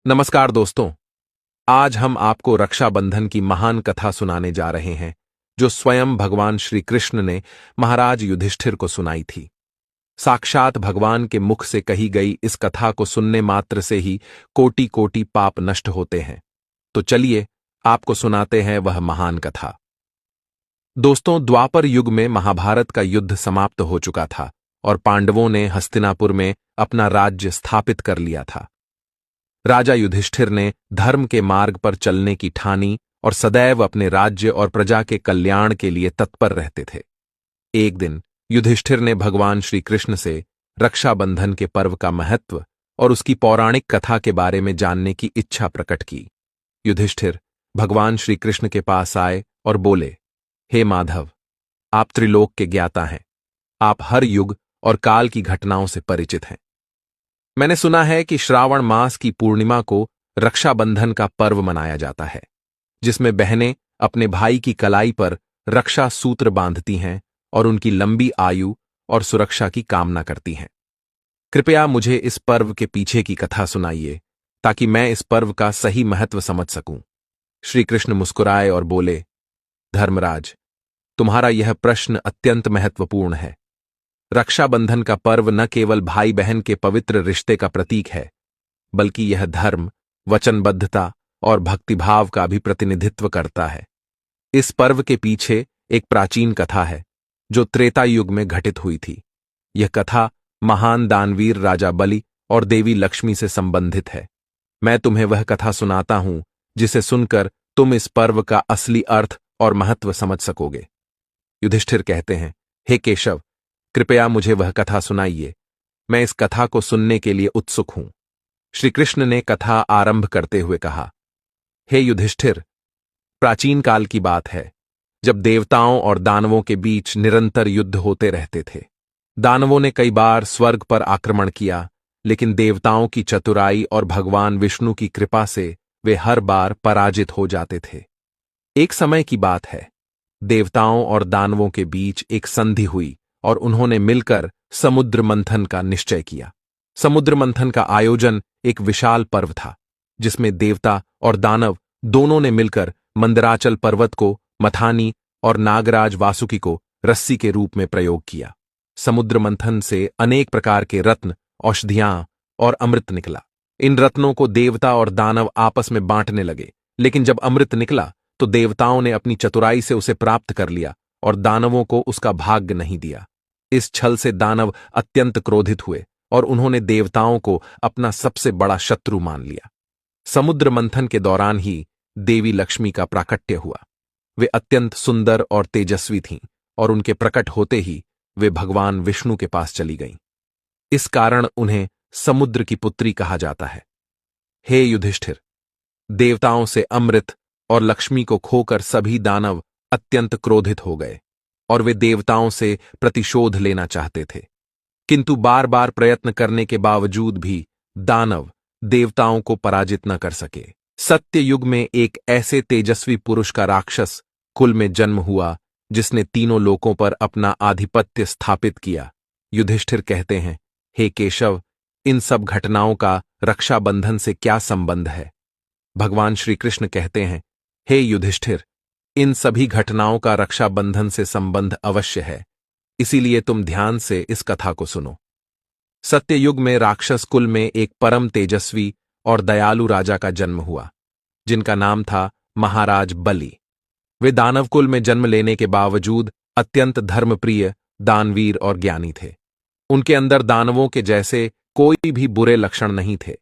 नमस्कार दोस्तों। आज हम आपको रक्षाबंधन की महान कथा सुनाने जा रहे हैं जो स्वयं भगवान श्री कृष्ण ने महाराज युधिष्ठिर को सुनाई थी। साक्षात भगवान के मुख से कही गई इस कथा को सुनने मात्र से ही कोटि कोटि पाप नष्ट होते हैं। तो चलिए आपको सुनाते हैं वह महान कथा। दोस्तों, द्वापर युग में महाभारत का युद्ध समाप्त हो चुका था और पांडवों ने हस्तिनापुर में अपना राज्य स्थापित कर लिया था। राजा युधिष्ठिर ने धर्म के मार्ग पर चलने की ठानी और सदैव अपने राज्य और प्रजा के कल्याण के लिए तत्पर रहते थे। एक दिन युधिष्ठिर ने भगवान श्री कृष्ण से रक्षाबंधन के पर्व का महत्व और उसकी पौराणिक कथा के बारे में जानने की इच्छा प्रकट की। युधिष्ठिर भगवान श्री कृष्ण के पास आए और बोले, हे माधव, आप त्रिलोक के ज्ञाता हैं। आप हर युग और काल की घटनाओं से परिचित हैं। मैंने सुना है कि श्रावण मास की पूर्णिमा को रक्षाबंधन का पर्व मनाया जाता है, जिसमें बहनें अपने भाई की कलाई पर रक्षा सूत्र बांधती हैं और उनकी लंबी आयु और सुरक्षा की कामना करती हैं। कृपया मुझे इस पर्व के पीछे की कथा सुनाइए ताकि मैं इस पर्व का सही महत्व समझ सकूं। श्री कृष्ण मुस्कुराए और बोले, धर्मराज, तुम्हारा यह प्रश्न अत्यंत महत्वपूर्ण है। रक्षाबंधन का पर्व न केवल भाई बहन के पवित्र रिश्ते का प्रतीक है, बल्कि यह धर्म, वचनबद्धता और भक्तिभाव का भी प्रतिनिधित्व करता है। इस पर्व के पीछे एक प्राचीन कथा है जो त्रेता युग में घटित हुई थी। यह कथा महान दानवीर राजा बलि और देवी लक्ष्मी से संबंधित है। मैं तुम्हें वह कथा सुनाता हूं जिसे सुनकर तुम इस पर्व का असली अर्थ और महत्व समझ सकोगे। युधिष्ठिर कहते हैं, हे केशव, कृपया मुझे वह कथा सुनाइए। मैं इस कथा को सुनने के लिए उत्सुक हूं। श्री कृष्ण ने कथा आरंभ करते हुए कहा, हे युधिष्ठिर, प्राचीन काल की बात है जब देवताओं और दानवों के बीच निरंतर युद्ध होते रहते थे। दानवों ने कई बार स्वर्ग पर आक्रमण किया, लेकिन देवताओं की चतुराई और भगवान विष्णु की कृपा से वे हर बार पराजित हो जाते थे। एक समय की बात है, देवताओं और दानवों के बीच एक संधि हुई और उन्होंने मिलकर समुद्र मंथन का निश्चय किया। समुद्र मंथन का आयोजन एक विशाल पर्व था, जिसमें देवता और दानव दोनों ने मिलकर मंदराचल पर्वत को मथानी और नागराज वासुकी को रस्सी के रूप में प्रयोग किया। समुद्र मंथन से अनेक प्रकार के रत्न, औषधियां और अमृत निकला। इन रत्नों को देवता और दानव आपस में बांटने लगे, लेकिन जब अमृत निकला तो देवताओं ने अपनी चतुराई से उसे प्राप्त कर लिया और दानवों को उसका भाग्य नहीं दिया। इस छल से दानव अत्यंत क्रोधित हुए और उन्होंने देवताओं को अपना सबसे बड़ा शत्रु मान लिया। समुद्र मंथन के दौरान ही देवी लक्ष्मी का प्राकट्य हुआ। वे अत्यंत सुंदर और तेजस्वी थीं और उनके प्रकट होते ही वे भगवान विष्णु के पास चली गईं। इस कारण उन्हें समुद्र की पुत्री कहा जाता है। हे युधिष्ठिर, देवताओं से अमृत और लक्ष्मी को खोकर सभी दानव अत्यंत क्रोधित हो गए और वे देवताओं से प्रतिशोध लेना चाहते थे, किंतु बार बार प्रयत्न करने के बावजूद भी दानव देवताओं को पराजित न कर सके। सत्य युग में एक ऐसे तेजस्वी पुरुष का राक्षस कुल में जन्म हुआ जिसने तीनों लोकों पर अपना आधिपत्य स्थापित किया। युधिष्ठिर कहते हैं, हे केशव, इन सब घटनाओं का रक्षाबंधन से क्या संबंध है? भगवान श्री कृष्ण कहते हैं, हे युधिष्ठिर, इन सभी घटनाओं का रक्षाबंधन से संबंध अवश्य है, इसीलिए तुम ध्यान से इस कथा को सुनो। सत्ययुग में राक्षस कुल में एक परम तेजस्वी और दयालु राजा का जन्म हुआ, जिनका नाम था महाराज बलि। वे दानव कुल में जन्म लेने के बावजूद अत्यंत धर्मप्रिय, दानवीर और ज्ञानी थे। उनके अंदर दानवों के जैसे कोई भी बुरे लक्षण नहीं थे।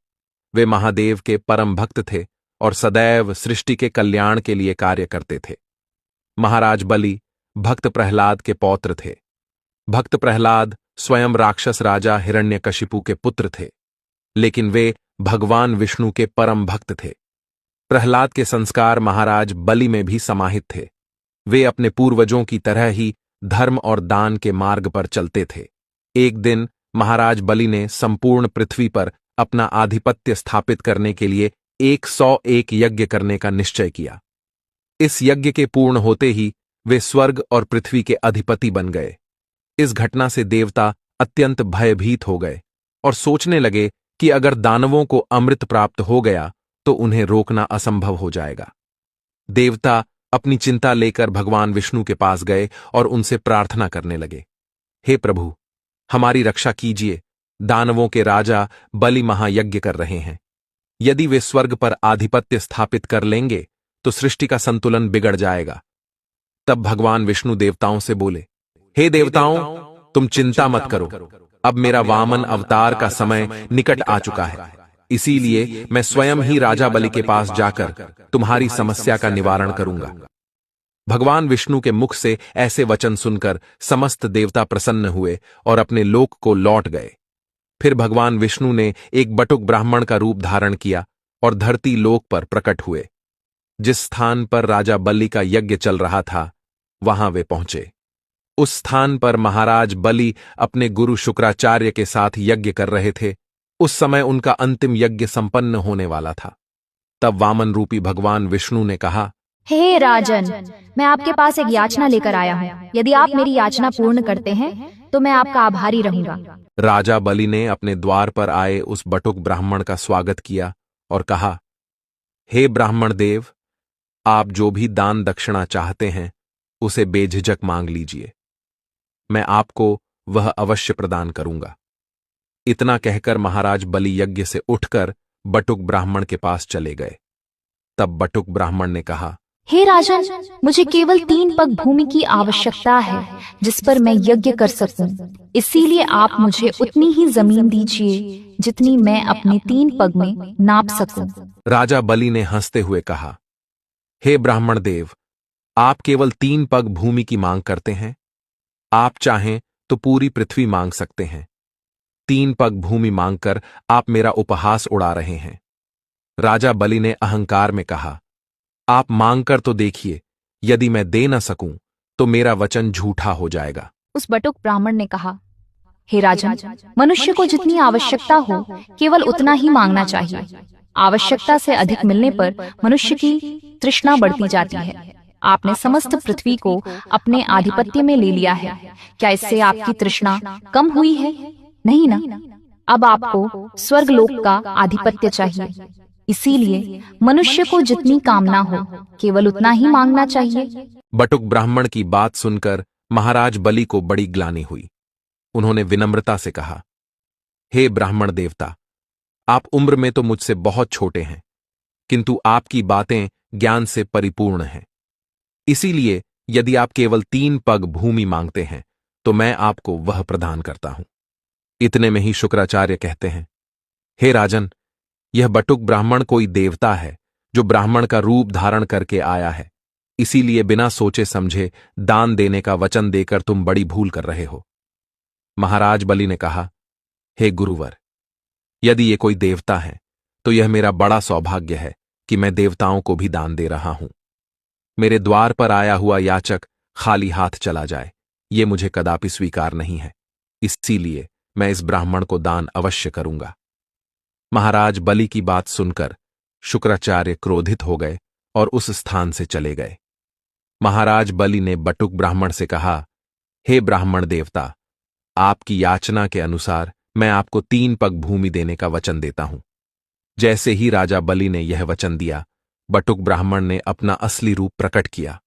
वे महादेव के परम भक्त थे और सदैव सृष्टि के कल्याण के लिए कार्य करते थे। महाराज बलि भक्त प्रहलाद के पौत्र थे। भक्त प्रहलाद स्वयं राक्षस राजा हिरण्यकशिपु के पुत्र थे, लेकिन वे भगवान विष्णु के परम भक्त थे। प्रहलाद के संस्कार महाराज बलि में भी समाहित थे। वे अपने पूर्वजों की तरह ही धर्म और दान के मार्ग पर चलते थे। एक दिन महाराज बलि ने संपूर्ण पृथ्वी पर अपना आधिपत्य स्थापित करने के लिए 101 यज्ञ करने का निश्चय किया। इस यज्ञ के पूर्ण होते ही वे स्वर्ग और पृथ्वी के अधिपति बन गए। इस घटना से देवता अत्यंत भयभीत हो गए और सोचने लगे कि अगर दानवों को अमृत प्राप्त हो गया तो उन्हें रोकना असंभव हो जाएगा। देवता अपनी चिंता लेकर भगवान विष्णु के पास गए और उनसे प्रार्थना करने लगे, हे प्रभु, हमारी रक्षा कीजिए। दानवों के राजा बलि महायज्ञ कर रहे हैं। यदि वे स्वर्ग पर आधिपत्य स्थापित कर लेंगे तो सृष्टि का संतुलन बिगड़ जाएगा। तब भगवान विष्णु देवताओं से बोले, हे देवताओं, तुम चिंता मत करो। अब मेरा वामन अवतार का समय निकट आ चुका है। इसीलिए मैं स्वयं ही राजा बलि के पास जाकर तुम्हारी समस्या का निवारण करूंगा। भगवान विष्णु के मुख से ऐसे वचन सुनकर समस्त देवता प्रसन्न हुए और अपने लोक को लौट गए। फिर भगवान विष्णु ने एक बटुक ब्राह्मण का रूप धारण किया और धरती लोक पर प्रकट हुए। जिस स्थान पर राजा बलि का यज्ञ चल रहा था वहां वे पहुंचे। उस स्थान पर महाराज बलि अपने गुरु शुक्राचार्य के साथ यज्ञ कर रहे थे। उस समय उनका अंतिम यज्ञ संपन्न होने वाला था। तब वामन रूपी भगवान विष्णु ने कहा, हे राजन, मैं आपके पास एक याचना लेकर आया हूँ। यदि आप मेरी याचना पूर्ण करते हैं तो मैं आपका आभारी रहूंगा। राजा बलि ने अपने द्वार पर आए उस बटुक ब्राह्मण का स्वागत किया और कहा, हे ब्राह्मण देव, आप जो भी दान दक्षिणा चाहते हैं उसे बेझिझक मांग लीजिए। मैं आपको वह अवश्य प्रदान करूंगा। इतना कहकर महाराज बलि यज्ञ से उठकर बटुक ब्राह्मण के पास चले गए। तब बटुक ब्राह्मण ने कहा, हे राजन, मुझे केवल 3 पग भूमि की आवश्यकता है जिस पर मैं यज्ञ कर सकूं। इसीलिए आप मुझे उतनी ही जमीन दीजिए जितनी मैं अपने 3 पग में नाप सकूं। राजा बलि ने हंसते हुए कहा, हे ब्राह्मण देव, आप केवल 3 पग भूमि की मांग करते हैं। आप चाहें तो पूरी पृथ्वी मांग सकते हैं। 3 पग भूमि मांगकर आप मेरा उपहास उड़ा रहे हैं। राजा बलि ने अहंकार में कहा, आप मांगकर तो देखिए, यदि मैं दे न सकूं तो मेरा वचन झूठा हो जाएगा। उस बटुक ब्राह्मण ने कहा, हे राजन, मनुष्य को जितनी आवश्यकता हो केवल उतना ही मांगना चाहिए। आवश्यकता से अधिक मिलने पर मनुष्य की तृष्णा बढ़ती जाती है। आपने समस्त पृथ्वी को अपने आधिपत्य में ले लिया है। क्या इससे आपकी तृष्णा कम हुई है? नहीं ना। अब आपको स्वर्गलोक का आधिपत्य चाहिए। इसीलिए मनुष्य को जितनी कामना हो केवल उतना ही मांगना चाहिए। बटुक ब्राह्मण की बात सुनकर महाराज बलि को बड़ी ग्लानि हुई। उन्होंने विनम्रता से कहा, हे ब्राह्मण देवता, आप उम्र में तो मुझसे बहुत छोटे हैं, किंतु आपकी बातें ज्ञान से परिपूर्ण हैं। इसीलिए यदि आप केवल 3 पग भूमि मांगते हैं तो मैं आपको वह प्रदान करता हूं। इतने में ही शुक्राचार्य कहते हैं, हे राजन, यह बटुक ब्राह्मण कोई देवता है जो ब्राह्मण का रूप धारण करके आया है। इसीलिए बिना सोचे समझे दान देने का वचन देकर तुम बड़ी भूल कर रहे हो। महाराज बलि ने कहा, हे गुरुवर, यदि ये कोई देवता है तो यह मेरा बड़ा सौभाग्य है कि मैं देवताओं को भी दान दे रहा हूं। मेरे द्वार पर आया हुआ याचक खाली हाथ चला जाए, ये मुझे कदापि स्वीकार नहीं है। इसीलिए मैं इस ब्राह्मण को दान अवश्य करूंगा। महाराज बलि की बात सुनकर शुक्राचार्य क्रोधित हो गए और उस स्थान से चले गए। महाराज बलि ने बटुक ब्राह्मण से कहा, हे ब्राह्मण देवता, आपकी याचना के अनुसार मैं आपको 3 पग भूमि देने का वचन देता हूं। जैसे ही राजा बलि ने यह वचन दिया, बटुक ब्राह्मण ने अपना असली रूप प्रकट किया।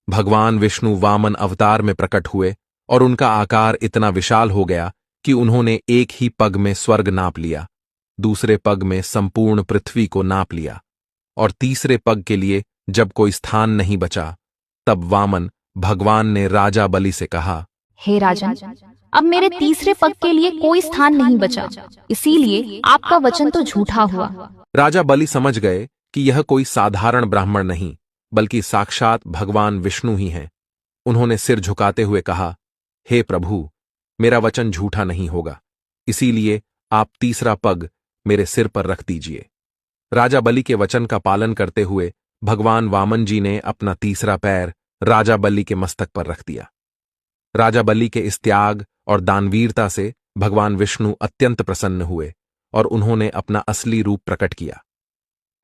भगवान विष्णु वामन अवतार में प्रकट हुए और उनका आकार इतना विशाल हो गया कि उन्होंने एक ही पग में स्वर्ग नाप लिया, दूसरे पग में संपूर्ण पृथ्वी को नाप लिया और तीसरे पग के लिए जब कोई स्थान नहीं बचा, तब वामन भगवान ने राजा बलि से कहा, हे राजन, अब मेरे तीसरे पग के लिए कोई स्थान नहीं बचा, इसीलिए आपका वचन तो झूठा हुआ। राजा बलि समझ गए कि यह कोई साधारण ब्राह्मण नहीं बल्कि साक्षात भगवान विष्णु ही हैं। उन्होंने सिर झुकाते हुए कहा, हे प्रभु, मेरा वचन झूठा नहीं होगा, इसीलिए आप तीसरा पग मेरे सिर पर रख दीजिए। राजा बलि के वचन का पालन करते हुए भगवान वामन जी ने अपना तीसरा पैर राजा बलि के मस्तक पर रख दिया। राजा बलि के इस त्याग और दानवीरता से भगवान विष्णु अत्यंत प्रसन्न हुए और उन्होंने अपना असली रूप प्रकट किया।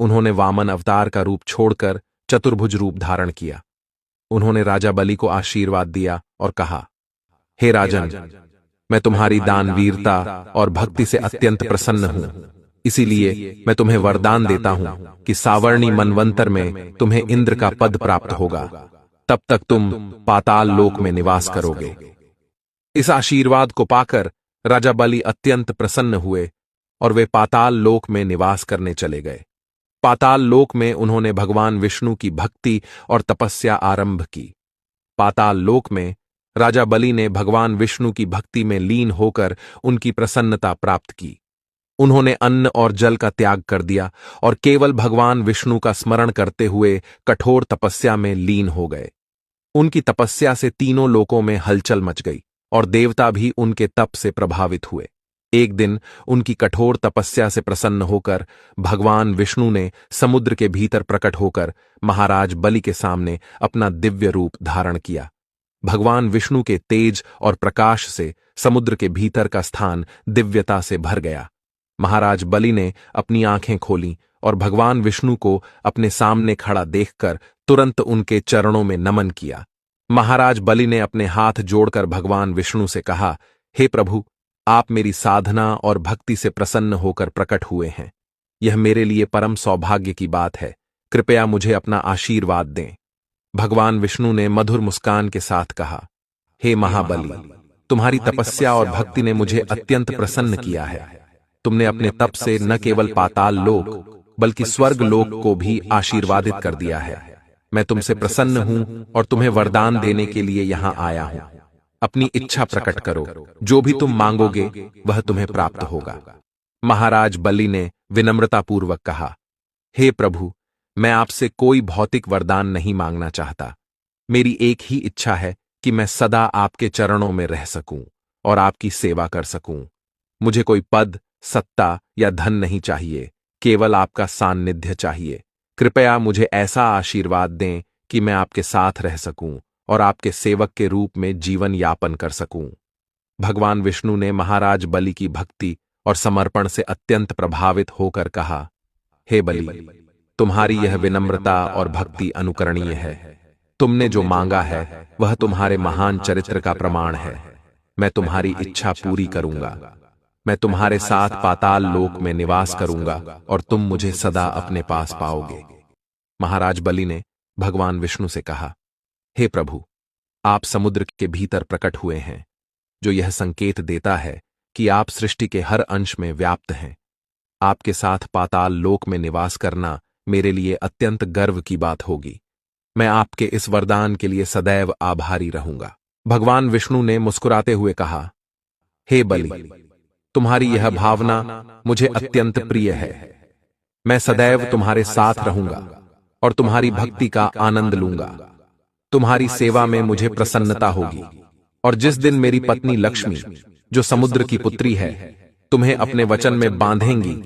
उन्होंने वामन अवतार का रूप छोड़कर चतुर्भुज रूप धारण किया। उन्होंने राजा बलि को आशीर्वाद दिया और कहा, हे राजन, मैं तुम्हारी दानवीरता और भक्ति से अत्यंत प्रसन्न हूं। इसीलिए मैं तुम्हें वरदान देता हूं कि सावर्णी मनवंतर में तुम्हें इंद्र का पद प्राप्त होगा। तब तक तुम पाताल लोक में निवास करोगे। इस आशीर्वाद को पाकर राजा बलि अत्यंत प्रसन्न हुए और वे पाताल लोक में निवास करने चले गए। पाताल लोक में उन्होंने भगवान विष्णु की भक्ति और तपस्या आरंभ की। पाताल लोक में राजा बलि ने भगवान विष्णु की भक्ति में लीन होकर उनकी प्रसन्नता प्राप्त की। उन्होंने अन्न और जल का त्याग कर दिया और केवल भगवान विष्णु का स्मरण करते हुए कठोर तपस्या में लीन हो गए। उनकी तपस्या से तीनों लोकों में हलचल मच गई और देवता भी उनके तप से प्रभावित हुए। एक दिन उनकी कठोर तपस्या से प्रसन्न होकर भगवान विष्णु ने समुद्र के भीतर प्रकट होकर महाराज बलि के सामने अपना दिव्य रूप धारण किया। भगवान विष्णु के तेज और प्रकाश से समुद्र के भीतर का स्थान दिव्यता से भर गया। महाराज बलि ने अपनी आंखें खोलीं और भगवान विष्णु को अपने सामने खड़ा देखकर तुरंत उनके चरणों में नमन किया। महाराज बलि ने अपने हाथ जोड़कर भगवान विष्णु से कहा, हे प्रभु, आप मेरी साधना और भक्ति से प्रसन्न होकर प्रकट हुए हैं। यह मेरे लिए परम सौभाग्य की बात है। कृपया मुझे अपना आशीर्वाद दें। भगवान विष्णु ने मधुर मुस्कान के साथ कहा, हे महाबली, तुम्हारी तपस्या और भक्ति ने मुझे अत्यंत प्रसन्न किया है। तुमने अपने तप से न केवल पाताल लोक बल्कि स्वर्ग लोक को भी आशीर्वादित कर दिया है। मैं तुमसे प्रसन्न हूं और तुम्हें वरदान देने के लिए यहां आया हूं। अपनी इच्छा प्रकट करो, जो भी तुम मांगोगे वह तुम्हें प्राप्त होगा। महाराज बलि ने विनम्रतापूर्वक कहा, हे प्रभु, मैं आपसे कोई भौतिक वरदान नहीं मांगना चाहता। मेरी एक ही इच्छा है कि मैं सदा आपके चरणों में रह सकूं और आपकी सेवा कर सकूं। मुझे कोई पद, सत्ता या धन नहीं चाहिए, केवल आपका सान्निध्य चाहिए। कृपया मुझे ऐसा आशीर्वाद दें कि मैं आपके साथ रह सकूं और आपके सेवक के रूप में जीवन यापन कर सकूं। भगवान विष्णु ने महाराज बलि की भक्ति और समर्पण से अत्यंत प्रभावित होकर कहा, हे बलि, तुम्हारी यह विनम्रता और भक्ति अनुकरणीय है। तुमने जो मांगा है वह तुम्हारे महान चरित्र का प्रमाण है। मैं तुम्हारी इच्छा पूरी करूंगा। मैं तुम्हारे साथ पाताल लोक में निवास करूंगा और तुम मुझे सदा अपने पास पाओगे। महाराज बलि ने भगवान विष्णु से कहा, हे प्रभु, आप समुद्र के भीतर प्रकट हुए हैं, जो यह संकेत देता है कि आप सृष्टि के हर अंश में व्याप्त हैं। आपके साथ पाताल लोक में निवास करना मेरे लिए अत्यंत गर्व की बात होगी। मैं आपके इस वरदान के लिए सदैव आभारी रहूंगा। भगवान विष्णु ने मुस्कुराते हुए कहा, हे बलि, तुम्हारी यह भावना मुझे अत्यंत प्रिय है। मैं सदैव तुम्हारे साथ रहूंगा और तुम्हारी भक्ति का आनंद लूंगा। तुम्हारी सेवा में मुझे प्रसन्नता होगी और जिस दिन मेरी पत्नी लक्ष्मी, जो समुद्र की पुत्री है, तुम्हें अपने वचन में बांधेंगी,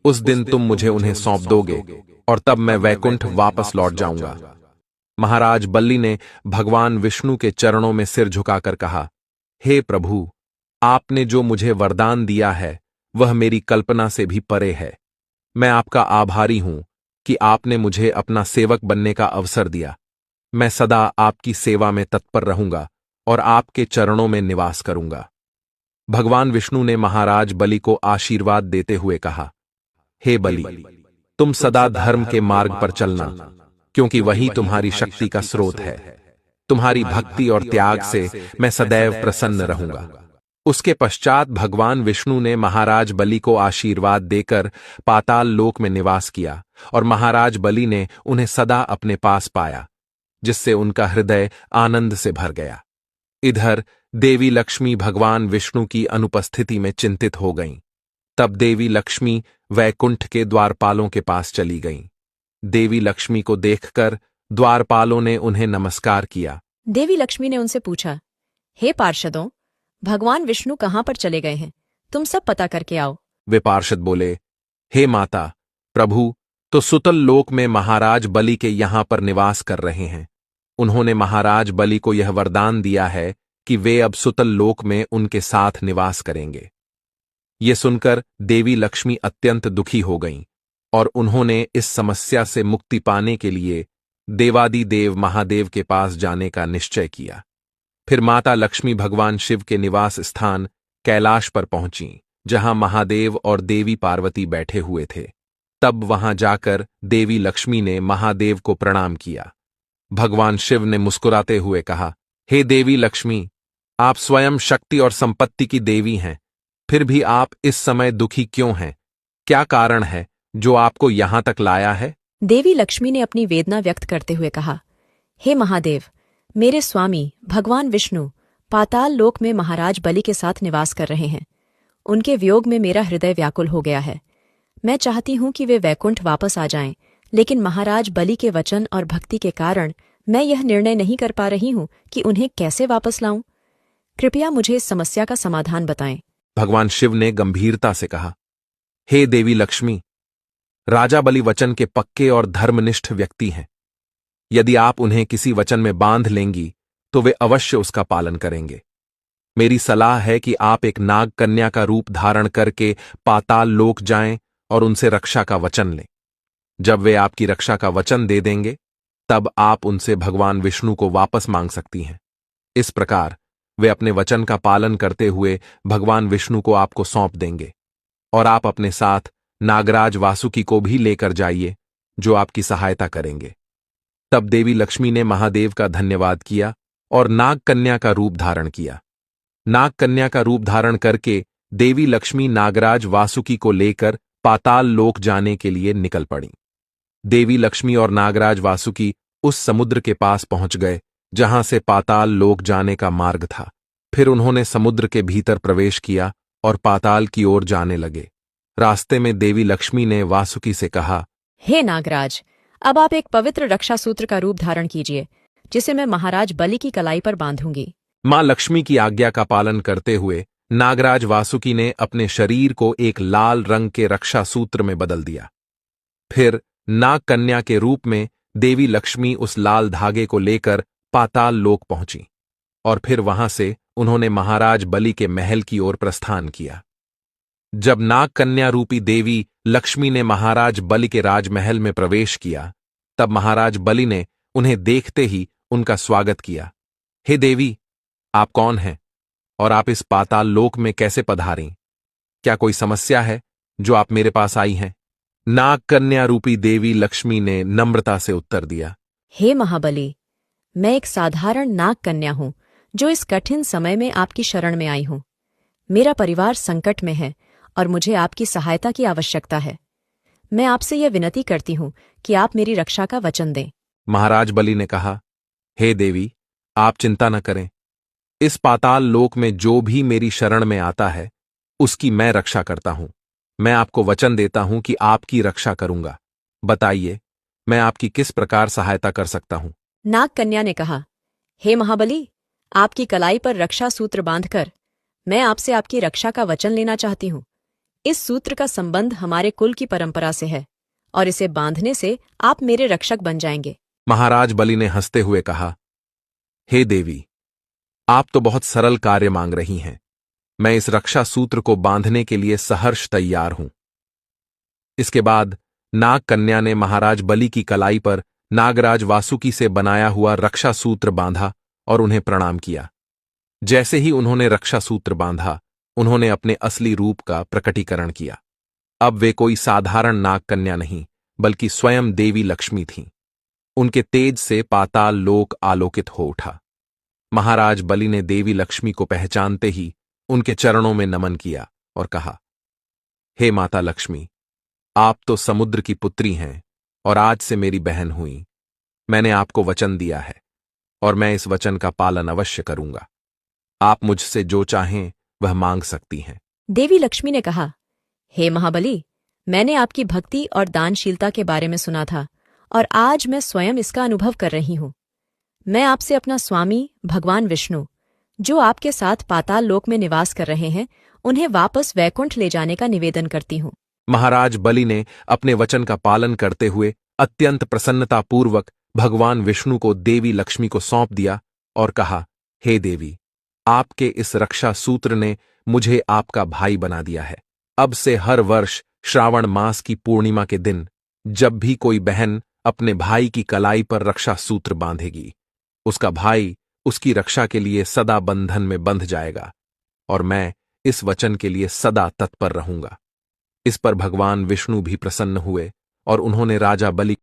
उस दिन तुम मुझे उन्हें सौंप दोगे और तब मैं वैकुंठ वापस लौट जाऊंगा। महाराज बलि ने भगवान विष्णु के चरणों में सिर झुकाकर कहा, हे प्रभु, आपने जो मुझे वरदान दिया है वह मेरी कल्पना से भी परे है। मैं आपका आभारी हूं कि आपने मुझे अपना सेवक बनने का अवसर दिया। मैं सदा आपकी सेवा में तत्पर रहूंगा और आपके चरणों में निवास करूंगा। भगवान विष्णु ने महाराज बलि को आशीर्वाद देते हुए कहा, हे बलि, तुम सदा धर्म के मार्ग पर चलना, क्योंकि वही तुम्हारी शक्ति का स्रोत है। तुम्हारी भक्ति और त्याग से मैं सदैव प्रसन्न रहूंगा। उसके पश्चात भगवान विष्णु ने महाराज बलि को आशीर्वाद देकर पाताल लोक में निवास किया और महाराज बलि ने उन्हें सदा अपने पास पाया, जिससे उनका हृदय आनंद से भर गया। इधर देवी लक्ष्मी भगवान विष्णु की अनुपस्थिति में चिंतित हो गईं। तब देवी लक्ष्मी वैकुंठ के द्वारपालों के पास चली गईं। देवी लक्ष्मी को देखकर द्वारपालों ने उन्हें नमस्कार किया। देवी लक्ष्मी ने उनसे पूछा, हे पार्षदों, भगवान विष्णु कहाँ पर चले गए हैं? तुम सब पता करके आओ। वे पार्षद बोले, हे माता, प्रभु तो सुतल लोक में महाराज बलि के यहां पर निवास कर रहे हैं। उन्होंने महाराज बलि को यह वरदान दिया है कि वे अब सुतल लोक में उनके साथ निवास करेंगे। ये सुनकर देवी लक्ष्मी अत्यंत दुखी हो गईं और उन्होंने इस समस्या से मुक्ति पाने के लिए देवादिदेव महादेव के पास जाने का निश्चय किया। फिर माता लक्ष्मी भगवान शिव के निवास स्थान कैलाश पर पहुंची, जहां महादेव और देवी पार्वती बैठे हुए थे। तब वहां जाकर देवी लक्ष्मी ने महादेव को प्रणाम किया। भगवान शिव ने मुस्कुराते हुए कहा, हे देवी लक्ष्मी, आप स्वयं शक्ति और संपत्ति की देवी हैं, फिर भी आप इस समय दुखी क्यों हैं? क्या कारण है जो आपको यहां तक लाया है? देवी लक्ष्मी ने अपनी वेदना व्यक्त करते हुए कहा, हे महादेव, मेरे स्वामी भगवान विष्णु पाताल लोक में महाराज बलि के साथ निवास कर रहे हैं। उनके वियोग में मेरा हृदय व्याकुल हो गया है। मैं चाहती हूं कि वे वैकुंठ वापस आ जाएं, लेकिन महाराज बलि के वचन और भक्ति के कारण मैं यह निर्णय नहीं कर पा रही हूं कि उन्हें कैसे वापस लाऊं। कृपया मुझे इस समस्या का समाधान बताएं। भगवान शिव ने गंभीरता से कहा, हे देवी लक्ष्मी, राजा बलि वचन के पक्के और धर्मनिष्ठ व्यक्ति हैं। यदि आप उन्हें किसी वचन में बांध लेंगी तो वे अवश्य उसका पालन करेंगे। मेरी सलाह है कि आप एक नाग कन्या का रूप धारण करके पाताल लोक जाएं और उनसे रक्षा का वचन लें। जब वे आपकी रक्षा का वचन दे देंगे, तब आप उनसे भगवान विष्णु को वापस मांग सकती हैं। इस प्रकार वे अपने वचन का पालन करते हुए भगवान विष्णु को आपको सौंप देंगे, और आप अपने साथ नागराज वासुकी को भी लेकर जाइए, जो आपकी सहायता करेंगे। तब देवी लक्ष्मी ने महादेव का धन्यवाद किया और नाग कन्या का रूप धारण किया। नाग कन्या का रूप धारण करके देवी लक्ष्मी नागराज वासुकी को लेकर पाताल लोक जाने के लिए निकल पड़ी। देवी लक्ष्मी और नागराज वासुकी उस समुद्र के पास पहुंच गए जहां से पाताल लोक जाने का मार्ग था। फिर उन्होंने समुद्र के भीतर प्रवेश किया और पाताल की ओर जाने लगे। रास्ते में देवी लक्ष्मी ने वासुकी से कहा, हे नागराज, अब आप एक पवित्र रक्षा सूत्र का रूप धारण कीजिए, जिसे मैं महाराज बलि की कलाई पर बांधूंगी। मां लक्ष्मी की आज्ञा का पालन करते हुए नागराज वासुकी ने अपने शरीर को एक लाल रंग के रक्षा सूत्र में बदल दिया। फिर नाग कन्या के रूप में देवी लक्ष्मी उस लाल धागे को लेकर पाताल लोक पहुंची, और फिर वहां से उन्होंने महाराज बलि के महल की ओर प्रस्थान किया। जब नाग कन्या रूपी देवी लक्ष्मी ने महाराज बलि के राजमहल में प्रवेश किया, तब महाराज बलि ने उन्हें देखते ही उनका स्वागत किया। हे देवी, आप कौन हैं और आप इस पाताल लोक में कैसे पधारी? क्या कोई समस्या है जो आप मेरे पास आई हैं? नाग कन्या रूपी देवी लक्ष्मी ने नम्रता से उत्तर दिया, हे महाबली, मैं एक साधारण नाग कन्या हूं जो इस कठिन समय में आपकी शरण में आई हूं। मेरा परिवार संकट में है और मुझे आपकी सहायता की आवश्यकता है। मैं आपसे यह विनती करती हूं कि आप मेरी रक्षा का वचन दें। महाराज बलि ने कहा, हे देवी, आप चिंता न करें। इस पाताल लोक में जो भी मेरी शरण में आता है, उसकी मैं रक्षा करता हूं। मैं आपको वचन देता हूं कि आपकी रक्षा करूंगा। बताइए, मैं आपकी किस प्रकार सहायता कर सकता हूं? नाग कन्या ने कहा, हे महाबली, आपकी कलाई पर रक्षा सूत्र बांधकर मैं आपसे आपकी रक्षा का वचन लेना चाहती हूं। इस सूत्र का संबंध हमारे कुल की परंपरा से है, और इसे बांधने से आप मेरे रक्षक बन जाएंगे। महाराज बलि ने हंसते हुए कहा, हे देवी, आप तो बहुत सरल कार्य मांग रही हैं। मैं इस रक्षा सूत्र को बांधने के लिए सहर्ष तैयार हूं। इसके बाद नाग कन्या ने महाराज बलि की कलाई पर नागराज वासुकी से बनाया हुआ रक्षा सूत्र बांधा और उन्हें प्रणाम किया। जैसे ही उन्होंने रक्षा सूत्र बांधा, उन्होंने अपने असली रूप का प्रकटीकरण किया। अब वे कोई साधारण नाग कन्या नहीं, बल्कि स्वयं देवी लक्ष्मी थीं। उनके तेज से पाताल लोक आलोकित हो उठा। महाराज बलि ने देवी लक्ष्मी को पहचानते ही उनके चरणों में नमन किया और कहा, हे माता लक्ष्मी, आप तो समुद्र की पुत्री हैं और आज से मेरी बहन हुई। मैंने आपको वचन दिया है और मैं इस वचन का पालन अवश्य करूंगा। आप मुझसे जो चाहें वह मांग सकती हैं। देवी लक्ष्मी ने कहा, हे महाबली, मैंने आपकी भक्ति और दानशीलता के बारे में सुना था और आज मैं स्वयं इसका अनुभव कर रही हूं। मैं आपसे अपना स्वामी भगवान विष्णु, जो आपके साथ पाताल लोक में निवास कर रहे हैं, उन्हें वापस वैकुंठ ले जाने का निवेदन करती हूं। महाराज बलि ने अपने वचन का पालन करते हुए अत्यंत प्रसन्नतापूर्वक भगवान विष्णु को देवी लक्ष्मी को सौंप दिया और कहा, हे देवी, आपके इस रक्षा सूत्र ने मुझे आपका भाई बना दिया है। अब से हर वर्ष श्रावण मास की पूर्णिमा के दिन जब भी कोई बहन अपने भाई की कलाई पर रक्षा सूत्र बांधेगी, उसका भाई उसकी रक्षा के लिए सदा बंधन में बंध जाएगा और मैं इस वचन के लिए सदा तत्पर रहूंगा। इस पर भगवान विष्णु भी प्रसन्न हुए और उन्होंने राजा बलि